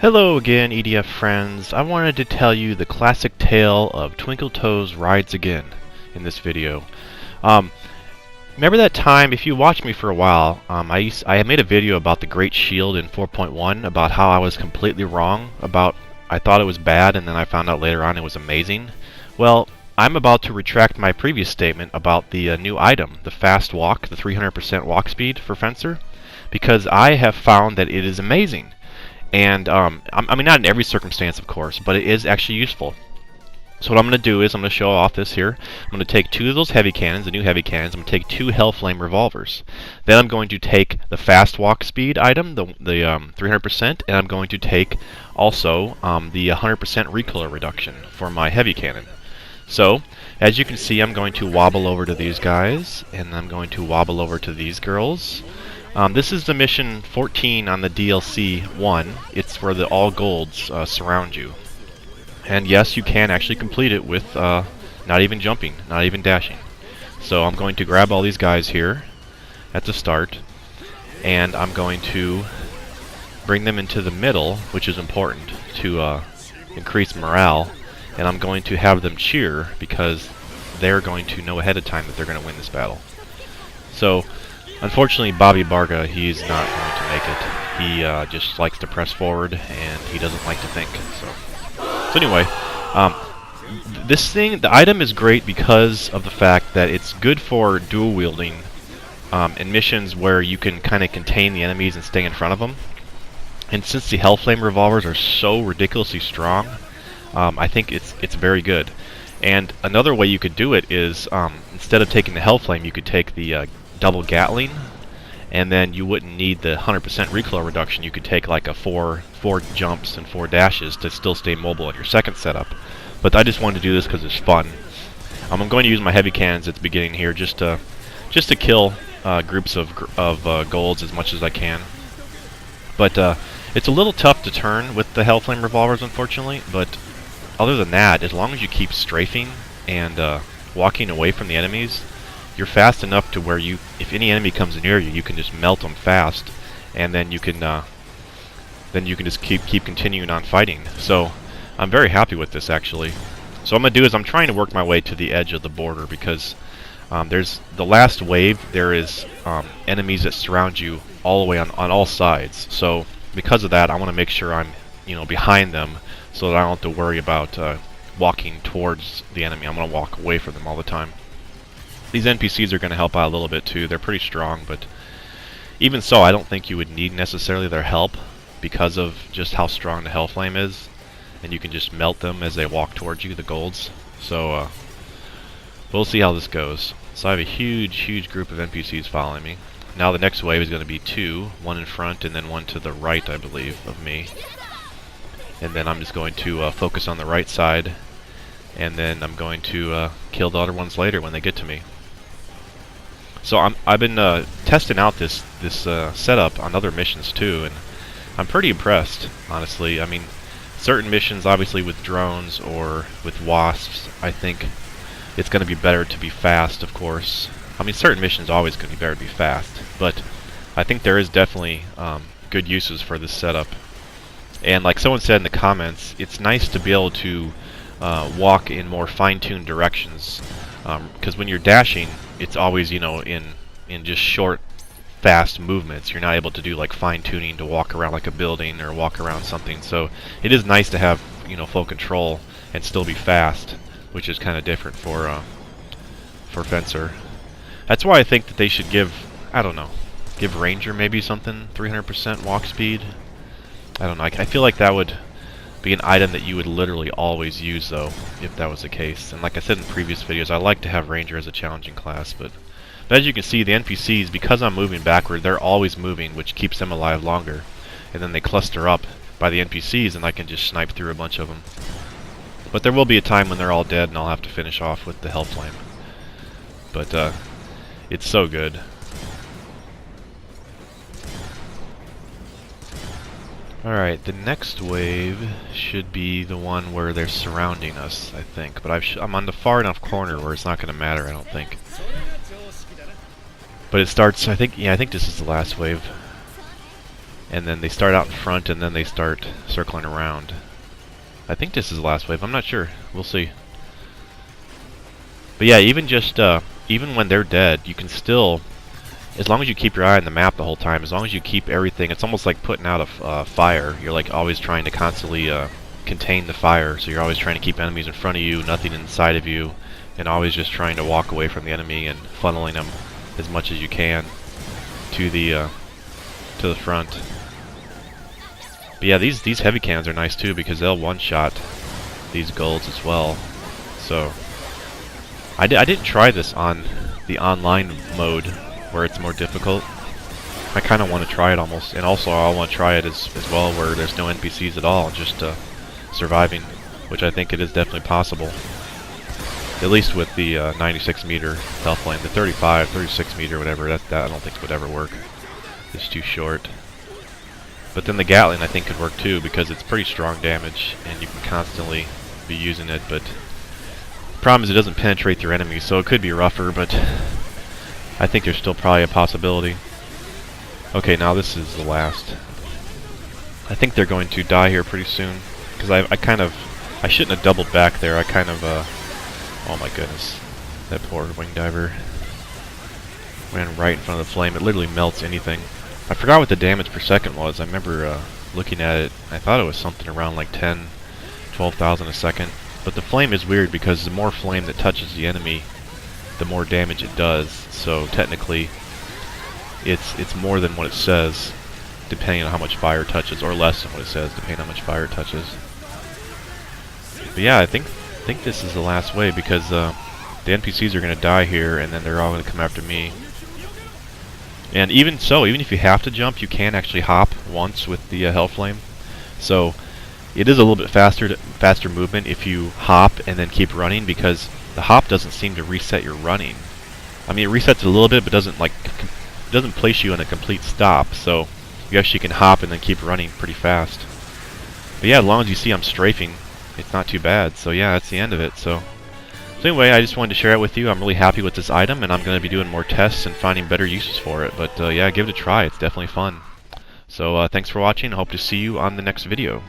Hello again, EDF friends. I wanted to tell you the classic tale of Twinkle Toes Rides Again in this video. Remember that time, if you watched me for a while, I had made a video about the Great Shield in 4.1, about how I was completely wrong, I thought it was bad and then I found out later on it was amazing. Well, I'm about to retract my previous statement about the new item, the Fast Walk, the 300% walk speed for FENCER, because I have found that it is amazing. And, I mean, not in every circumstance, of course, but it is actually useful. So what I'm going to do is I'm going to show off this here. I'm going to take two of those heavy cannons, the new heavy cannons. I'm going to take two Hellflame revolvers. Then I'm going to take the fast walk speed item, the 300%, and I'm going to take also the 100% recoil reduction for my heavy cannon. So, as you can see, I'm going to wobble over to these guys, and I'm going to wobble over to these girls. This is the mission 14 on the DLC 1. It's where the all golds surround you. And yes, you can actually complete it with not even jumping, not even dashing. So I'm going to grab all these guys here at the start, and I'm going to bring them into the middle, which is important to increase morale, and I'm going to have them cheer because they're going to know ahead of time that they're going to win this battle. So, unfortunately, Bobby Barga, he's not going to make it. He just likes to press forward, and he doesn't like to think. So anyway, this thing, the item is great because of the fact that it's good for dual wielding in missions where you can kind of contain the enemies and stay in front of them. And since the Hellflame revolvers are so ridiculously strong, I think it's very good. And another way you could do it is instead of taking the Hellflame, you could take the double Gatling, and then you wouldn't need the 100% recoil reduction. You could take like a four jumps and 4 dashes to still stay mobile at your second setup. But I just wanted to do this because it's fun. I'm going to use my heavy cannons at the beginning here just to kill groups of golds as much as I can. But it's a little tough to turn with the Hellflame revolvers, unfortunately. But other than that, as long as you keep strafing and walking away from the enemies, you're fast enough to where if any enemy comes near you, you can just melt them fast, and then you can just keep continuing on fighting. So I'm very happy with this, actually. So what I'm gonna do is I'm trying to work my way to the edge of the border because there's the last wave. There is enemies that surround you all the way on all sides. So because of that, I want to make sure I'm behind them so that I don't have to worry about walking towards the enemy. I'm gonna walk away from them all the time. These NPCs are going to help out a little bit too. They're pretty strong, but even so, I don't think you would need necessarily their help because of just how strong the Hellflame is, and you can just melt them as they walk towards you, the golds. So we'll see how this goes. So I have a huge group of NPCs following me. Now the next wave is going to be 2, one in front and then one to the right, I believe, of me. And then I'm just going to focus on the right side, and then I'm going to kill the other ones later when they get to me. So I've been testing out this setup on other missions too, and I'm pretty impressed, honestly. I mean, certain missions, obviously with drones or with wasps, I think it's going to be better to be fast, of course. I mean, certain missions always going to be better to be fast, but I think there is definitely good uses for this setup. And like someone said in the comments, it's nice to be able to walk in more fine-tuned directions, because when you're dashing, it's always in just short, fast movements. You're not able to do like fine-tuning to walk around like a building or walk around something. So it is nice to have full control and still be fast, which is kind of different for FENCER. That's why I think that they should give Ranger maybe something 300% walk speed. I don't know. I feel like that would be an item that you would literally always use, though, if that was the case. And like I said in previous videos, I like to have Ranger as a challenging class, but as you can see, the NPCs, because I'm moving backward, they're always moving, which keeps them alive longer. And then they cluster up by the NPCs, and I can just snipe through a bunch of them. But there will be a time when they're all dead, and I'll have to finish off with the Hellflame. But it's so good. Alright, the next wave should be the one where they're surrounding us, I think. But I'm on the far enough corner where it's not going to matter, I don't think. But it starts, I think this is the last wave. and then they start out in front, and then they start circling around. I think this is the last wave. I'm not sure. We'll see. But yeah, even when they're dead, you can still, as long as you keep your eye on the map the whole time, as long as you keep everything, it's almost like putting out a fire. You're like always trying to constantly contain the fire, so you're always trying to keep enemies in front of you, nothing inside of you, and always just trying to walk away from the enemy and funneling them as much as you can to the front. But yeah, these heavy cannons are nice too because they'll one-shot these golds as well. So I didn't try this on the online mode where it's more difficult. I kind of want to try it almost, and also I want to try it as well where there's no NPCs at all, just surviving, which I think it is definitely possible. At least with the 96 meter health lane, the 35, 36 meter, whatever, that I don't think would ever work. It's too short. But then the Gatling I think could work too because it's pretty strong damage and you can constantly be using it, but the problem is it doesn't penetrate through enemies, so it could be rougher, but I think there's still probably a possibility. Okay, now this is the last. I think they're going to die here pretty soon because I shouldn't have doubled back there. I kind of oh my goodness, that poor wing diver ran right in front of the flame. It literally melts anything. I forgot what the damage per second was. I remember looking at it. I thought it was something around like 10, 12,000 a second. But the flame is weird because the more flame that touches the enemy, the more damage it does. So technically, it's more than what it says, depending on how much fire touches, or less than what it says, depending on how much fire touches. But yeah, I think this is the last wave because the NPCs are going to die here, and then they're all going to come after me. And even so, even if you have to jump, you can actually hop once with the Hellflame. So it is a little bit faster movement if you hop and then keep running, because the hop doesn't seem to reset your running. I mean, it resets a little bit, but doesn't place you in a complete stop. So you actually can hop and then keep running pretty fast. But yeah, as long as you see I'm strafing, it's not too bad. So yeah, that's the end of it. So anyway, I just wanted to share it with you. I'm really happy with this item, and I'm going to be doing more tests and finding better uses for it. But yeah, give it a try. It's definitely fun. So thanks for watching. I hope to see you on the next video.